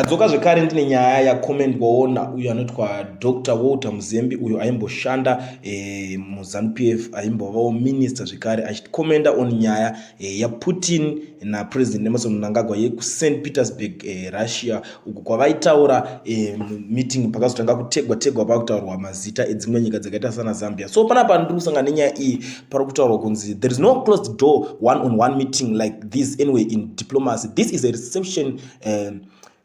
Adzoka zvekare ndine nyaya yakomendwawo uyo anotwa Dr. Walter Muzembe uyo aimboshanda muZANU-PF, aimbovawo minister zvekare, achikomenda on nyaya yaPutin naPresident Emmerson Mnangagwa yekuSt Petersburg, Russia, uko kwavaitaura meeting pakazotanga kutegwa pakutaurwa mazita edzimwe nyika dzakaita sana Zambia. So panapa ndiri kusangana nenyaya iyi pari kutaurwa kunzi there is no closed door one-on-one meeting like this anyway in diplomacy. This is a reception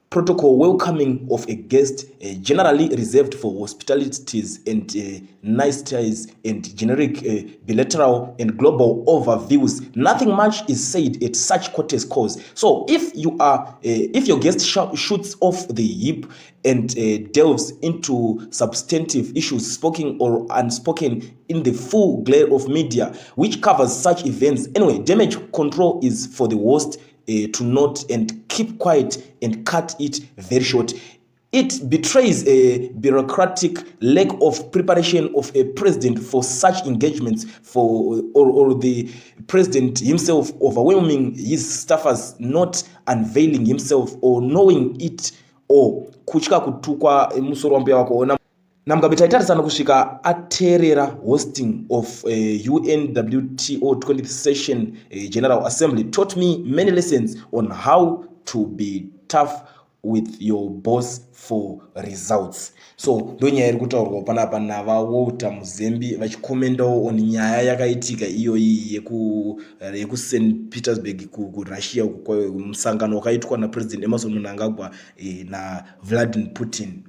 protocol welcoming of a guest, generally reserved for hospitalities and niceties and generic bilateral and global overviews. Nothing much is said at such courteous calls. So if your guest shoots off the hip and delves into substantive issues, spoken or unspoken, in the full glare of media which covers such events, anyway, damage control is for the host to note and keep quiet and cut it very short. It betrays a bureaucratic lack of preparation of a president for such engagements, or the president himself overwhelming his staffers, not unveiling himself or knowing it, or kutya kutukwa musoro wambuya wako. Namgabe taitarisana kusvika ateerera hosting of UNWTO 20th session General Assembly taught me many lessons on how to be tough with your boss for results. So ndonyaya iri kutaurwa panapa navaWalter Muzembe vachikomendawo on nyaya yakaitika iyoyi yekuSt Petersburg kuRussia, musangano wakaitwa naPresident Emmerson Mnangagwa naVladimir Putin.